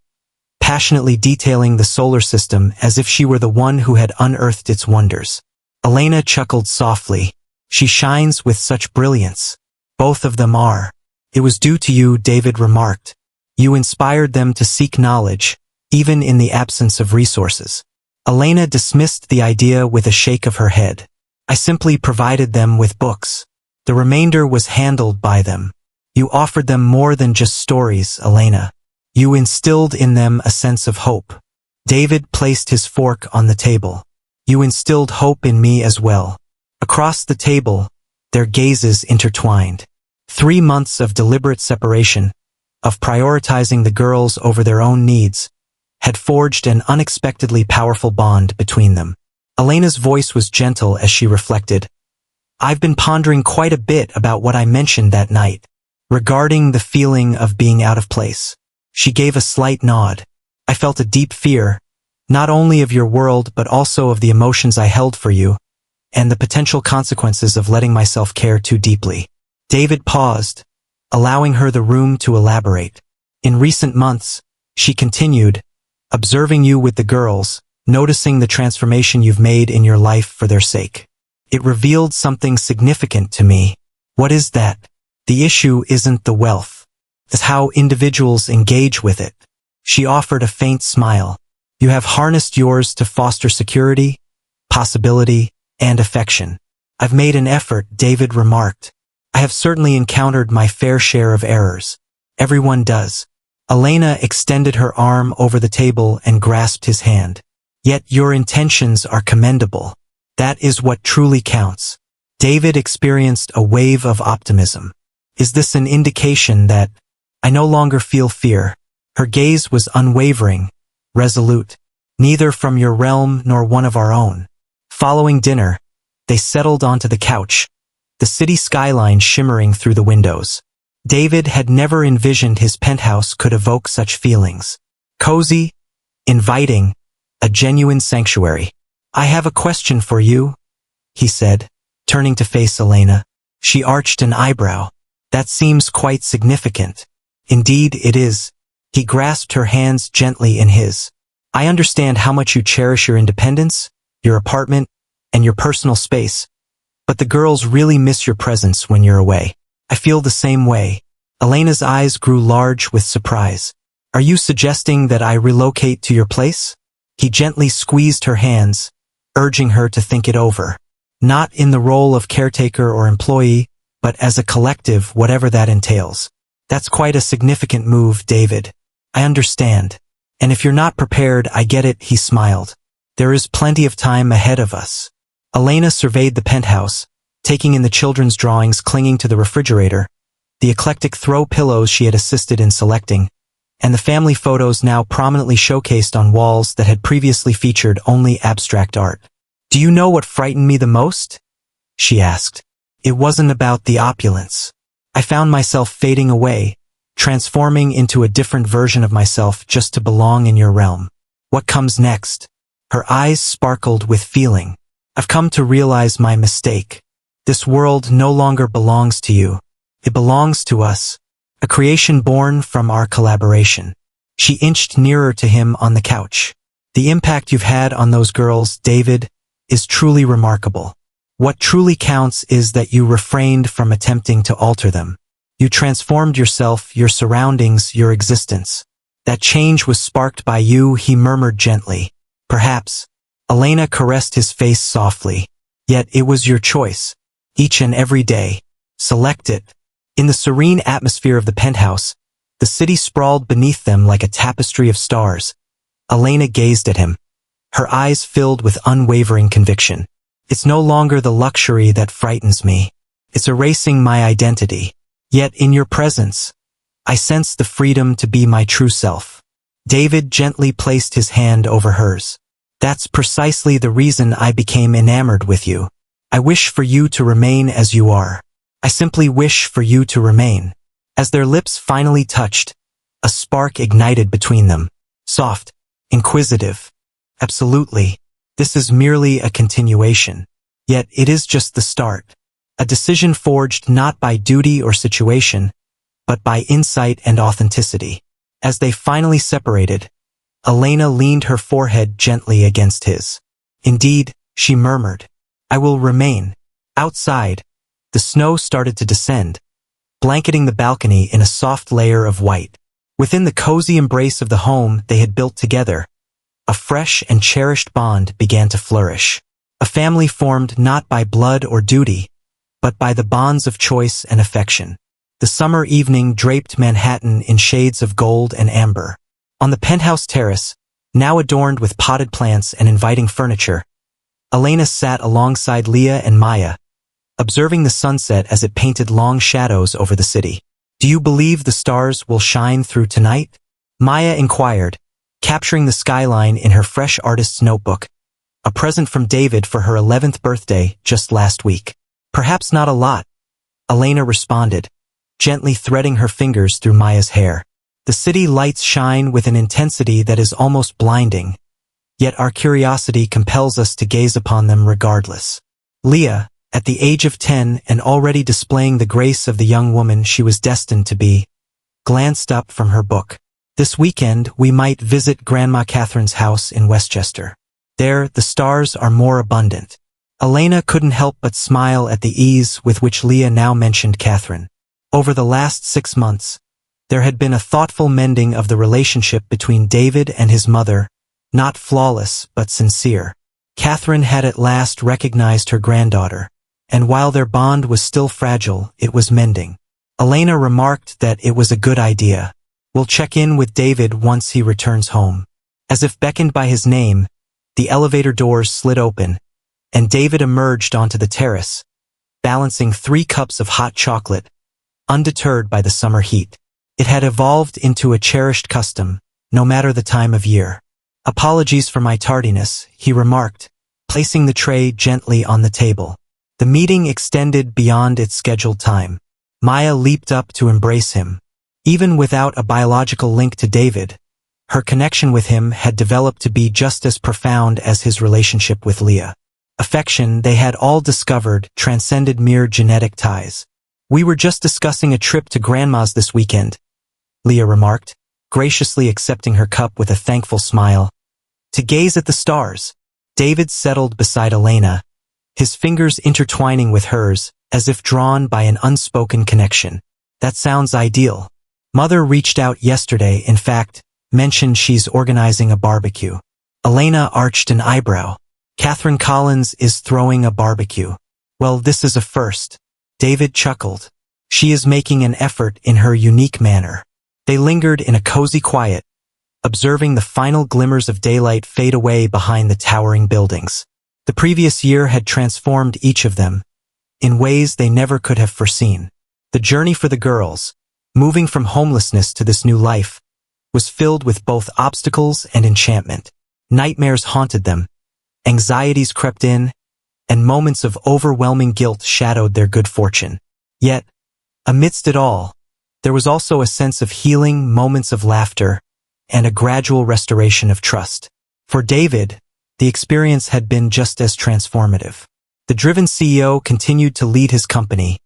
passionately detailing the solar system as if she were the one who had unearthed its wonders. Elena chuckled softly. She shines with such brilliance. Both of them are. It was due to you, David remarked. You inspired them to seek knowledge, even in the absence of resources. Elena dismissed the idea with a shake of her head. I simply provided them with books. The remainder was handled by them. You offered them more than just stories, Elena. You instilled in them a sense of hope. David placed his fork on the table. You instilled hope in me as well. Across the table, their gazes intertwined. 3 months of deliberate separation, of prioritizing the girls over their own needs, had forged an unexpectedly powerful bond between them. Elena's voice was gentle as she reflected. I've been pondering quite a bit about what I mentioned that night. regarding the feeling of being out of place. She gave a slight nod. I felt a deep fear, not only of your world but also of the emotions I held for you, and the potential consequences of letting myself care too deeply. David paused, allowing her the room to elaborate. In recent months, she continued, observing you with the girls, noticing the transformation you've made in your life for their sake. It revealed something significant to me. What is that? The issue isn't the wealth. It's how individuals engage with it. She offered a faint smile. You have harnessed yours to foster security, possibility, and affection. I've made an effort, David remarked. I have certainly encountered my fair share of errors. Everyone does. Elena extended her arm over the table and grasped his hand. Yet your intentions are commendable. That is what truly counts. David experienced a wave of optimism. Is this an indication that I no longer feel fear? Her gaze was unwavering, resolute. Neither from your realm nor one of our own. Following dinner, they settled onto the couch, the city skyline shimmering through the windows. David had never envisioned his penthouse could evoke such feelings. Cozy, inviting, a genuine sanctuary. I have a question for you, he said, turning to face Elena. She arched an eyebrow. That seems quite significant. Indeed, it is. He grasped her hands gently in his. I understand how much you cherish your independence, your apartment, and your personal space, but the girls really miss your presence when you're away. I feel the same way. Elena's eyes grew large with surprise. Are you suggesting that I relocate to your place? He gently squeezed her hands, urging her to think it over. Not in the role of caretaker or employee, but as a collective, whatever that entails. That's quite a significant move, David. I understand. And if you're not prepared, I get it, he smiled. There is plenty of time ahead of us. Elena surveyed the penthouse, taking in the children's drawings clinging to the refrigerator, the eclectic throw pillows she had assisted in selecting, and the family photos now prominently showcased on walls that had previously featured only abstract art. Do you know what frightened me the most? She asked. It wasn't about the opulence. I found myself fading away, transforming into a different version of myself just to belong in your realm. What comes next? Her eyes sparkled with feeling. I've come to realize my mistake. This world no longer belongs to you. It belongs to us, a creation born from our collaboration. She inched nearer to him on the couch. The impact you've had on those girls, David, is truly remarkable. What truly counts is that you refrained from attempting to alter them. You transformed yourself, your surroundings, your existence. That change was sparked by you, he murmured gently. Perhaps. Elena caressed his face softly. Yet it was your choice. Each and every day. Select it. In the serene atmosphere of the penthouse, the city sprawled beneath them like a tapestry of stars. Elena gazed at him, her eyes filled with unwavering conviction. It's no longer the luxury that frightens me. It's erasing my identity. Yet in your presence, I sense the freedom to be my true self. David gently placed his hand over hers. That's precisely the reason I became enamored with you. I wish for you to remain as you are. I simply wish for you to remain. As their lips finally touched, a spark ignited between them. Soft, inquisitive. Absolutely. This is merely a continuation. Yet it is just the start. A decision forged not by duty or situation, but by insight and authenticity. As they finally separated, Elena leaned her forehead gently against his. Indeed, she murmured, I will remain. Outside, the snow started to descend, blanketing the balcony in a soft layer of white. Within the cozy embrace of the home they had built together, a fresh and cherished bond began to flourish. A family formed not by blood or duty, but by the bonds of choice and affection. The summer evening draped Manhattan in shades of gold and amber. On the penthouse terrace, now adorned with potted plants and inviting furniture, Elena sat alongside Leah and Maya, observing the sunset as it painted long shadows over the city. Do you believe the stars will shine through tonight? Maya inquired, capturing the skyline in her fresh artist's notebook, a present from David for her 11th birthday just last week. Perhaps not a lot, Elena responded, gently threading her fingers through Maya's hair. The city lights shine with an intensity that is almost blinding, yet our curiosity compels us to gaze upon them regardless. Leah, at the age of 10 and already displaying the grace of the young woman she was destined to be, glanced up from her book. This weekend we might visit Grandma Catherine's house in Westchester. There, the stars are more abundant. Elena couldn't help but smile at the ease with which Leah now mentioned Catherine. Over the last 6 months, there had been a thoughtful mending of the relationship between David and his mother, not flawless but sincere. Catherine had at last recognized her granddaughter, and while their bond was still fragile, it was mending. Elena remarked that it was a good idea. We'll check in with David once he returns home. As if beckoned by his name, the elevator doors slid open, and David emerged onto the terrace, balancing 3 cups of hot chocolate, undeterred by the summer heat. It had evolved into a cherished custom, no matter the time of year. "Apologies for my tardiness," he remarked, placing the tray gently on the table. The meeting extended beyond its scheduled time. Maya leaped up to embrace him. Even without a biological link to David, her connection with him had developed to be just as profound as his relationship with Leah. Affection, they had all discovered, transcended mere genetic ties. "We were just discussing a trip to Grandma's this weekend," Leah remarked, graciously accepting her cup with a thankful smile. "To gaze at the stars." David settled beside Elena, his fingers intertwining with hers, as if drawn by an unspoken connection. "That sounds ideal. Mother reached out yesterday, in fact, mentioned she's organizing a barbecue." Elena arched an eyebrow. "Catherine Collins is throwing a barbecue. Well, this is a first." David chuckled. "She is making an effort in her unique manner." They lingered in a cozy quiet, observing the final glimmers of daylight fade away behind the towering buildings. The previous year had transformed each of them, in ways they never could have foreseen. The journey for the girls, moving from homelessness to this new life, was filled with both obstacles and enchantment. Nightmares haunted them, anxieties crept in, and moments of overwhelming guilt shadowed their good fortune. Yet, amidst it all, there was also a sense of healing, moments of laughter, and a gradual restoration of trust. For David, the experience had been just as transformative. The driven CEO continued to lead his company,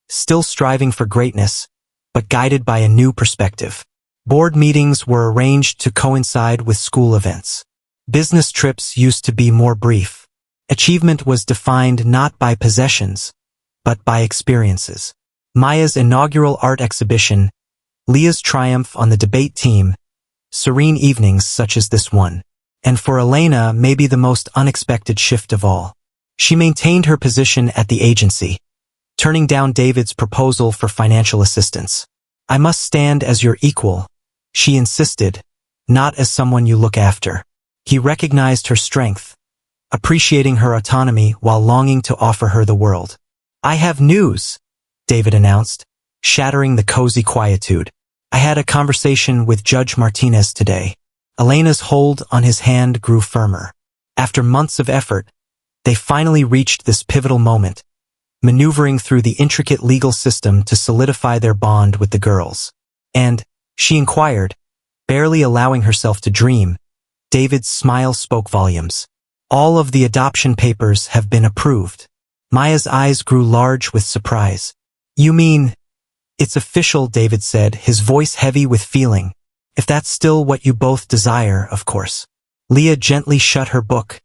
still striving for greatness, but guided by a new perspective. Board meetings were arranged to coincide with school events. Business trips used to be more brief. Achievement was defined not by possessions, but by experiences. Maya's inaugural art exhibition, Leah's triumph on the debate team, serene evenings such as this one. And for Elena, maybe the most unexpected shift of all. She maintained her position at the agency, turning down David's proposal for financial assistance. "I must stand as your equal," she insisted, "not as someone you look after." He recognized her strength, appreciating her autonomy while longing to offer her the world. "I have news," David announced, shattering the cozy quietude. "I had a conversation with Judge Martinez today." Elena's hold on his hand grew firmer. After months of effort, they finally reached this pivotal moment, maneuvering through the intricate legal system to solidify their bond with the girls. "And," she inquired, barely allowing herself to dream, David's smile spoke volumes. "All of the adoption papers have been approved." Maya's eyes grew large with surprise. "You mean—" "It's official," David said, his voice heavy with feeling. "If that's still what you both desire, of course." Leah gently shut her book,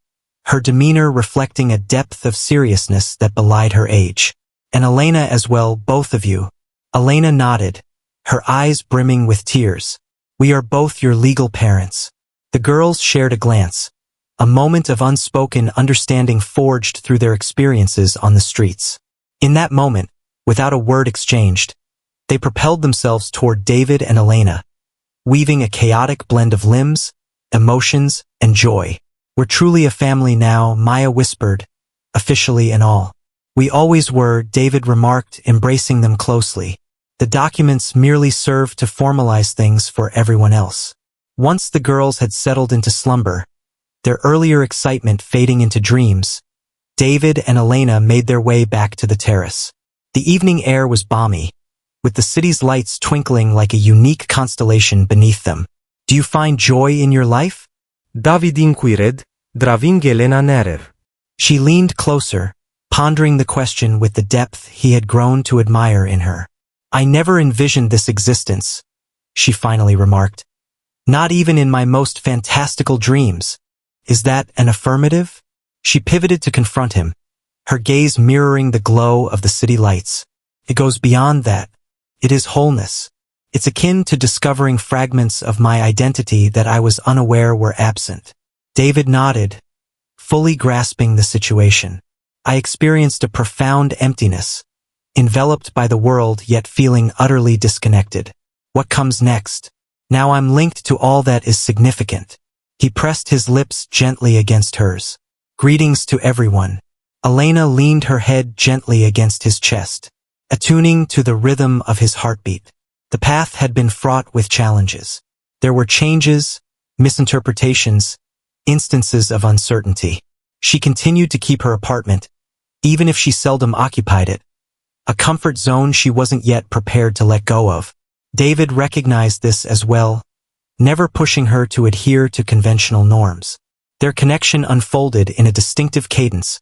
her demeanor reflecting a depth of seriousness that belied her age. "And Elena as well, both of you." Elena nodded, her eyes brimming with tears. "We are both your legal parents." The girls shared a glance, a moment of unspoken understanding forged through their experiences on the streets. In that moment, without a word exchanged, they propelled themselves toward David and Elena, weaving a chaotic blend of limbs, emotions, and joy. "We're truly a family now," Maya whispered, "officially and all." "We always were," David remarked, embracing them closely. The documents merely served to formalize things for everyone else. Once the girls had settled into slumber, their earlier excitement fading into dreams, David and Elena made their way back to the terrace. The evening air was balmy, with the city's lights twinkling like a unique constellation beneath them. Do you find joy in your life? David inquired, driving Elena nearer. She leaned closer, pondering the question with the depth he had grown to admire in her. I never envisioned this existence, she finally remarked. Not even in my most fantastical dreams. Is that an affirmative? She pivoted to confront him, her gaze mirroring the glow of the city lights. It goes beyond that. It is wholeness. It's akin to discovering fragments of my identity that I was unaware were absent. David nodded, fully grasping the situation. I experienced a profound emptiness, enveloped by the world yet feeling utterly disconnected. What comes next? Now I'm linked to all that is significant. He pressed his lips gently against hers. Greetings to everyone. Elena leaned her head gently against his chest, attuning to the rhythm of his heartbeat. The path had been fraught with challenges. There were changes, misinterpretations, instances of uncertainty. She continued to keep her apartment, even if she seldom occupied it, a comfort zone she wasn't yet prepared to let go of. David recognized this as well, never pushing her to adhere to conventional norms. Their connection unfolded in a distinctive cadence,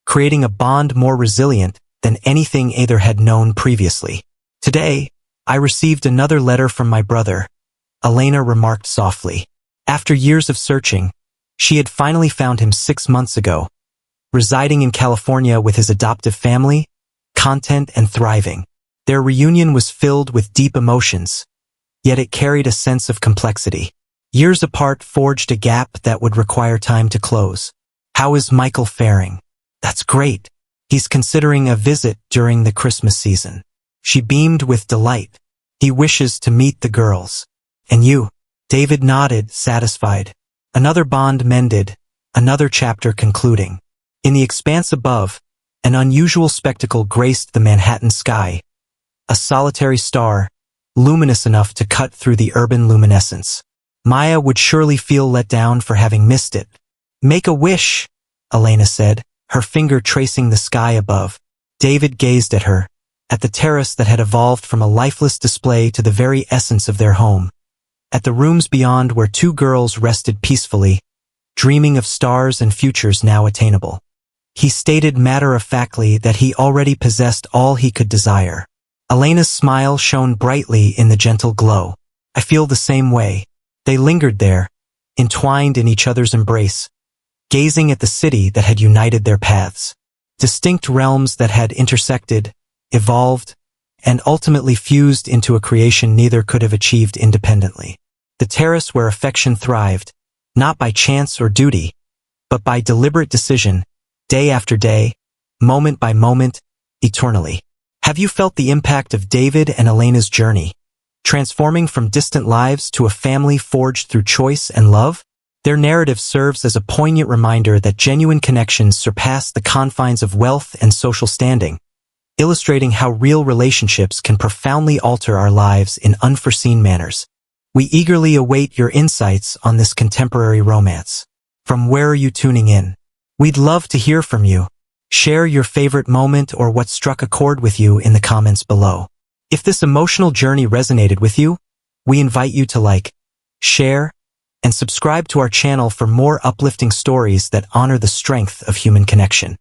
creating a bond more resilient than anything either had known previously. Today, I received another letter from my brother, Elena remarked softly. After years of searching, she had finally found him 6 months ago, residing in California with his adoptive family, content and thriving. Their reunion was filled with deep emotions, yet it carried a sense of complexity. Years apart forged a gap that would require time to close. How is Michael faring? That's great. He's considering a visit during the Christmas season. She beamed with delight. He wishes to meet the girls. And you? David nodded, satisfied. Another bond mended, another chapter concluding. In the expanse above, an unusual spectacle graced the Manhattan sky. A solitary star, luminous enough to cut through the urban luminescence. Maya would surely feel let down for having missed it. Make a wish, Elena said, her finger tracing the sky above. David gazed at her, at the terrace that had evolved from a lifeless display to the very essence of their home. At the rooms beyond where 2 girls rested peacefully, dreaming of stars and futures now attainable. He stated matter-of-factly that he already possessed all he could desire. Elena's smile shone brightly in the gentle glow. I feel the same way. They lingered there, entwined in each other's embrace, gazing at the city that had united their paths. Distinct realms that had intersected, evolved, and ultimately fused into a creation neither could have achieved independently. The terrace where affection thrived, not by chance or duty, but by deliberate decision, day after day, moment by moment, eternally. Have you felt the impact of David and Elena's journey, transforming from distant lives to a family forged through choice and love? Their narrative serves as a poignant reminder that genuine connections surpass the confines of wealth and social standing, illustrating how real relationships can profoundly alter our lives in unforeseen manners. We eagerly await your insights on this contemporary romance. From where are you tuning in? We'd love to hear from you. Share your favorite moment or what struck a chord with you in the comments below. If this emotional journey resonated with you, we invite you to like, share, and subscribe to our channel for more uplifting stories that honor the strength of human connection.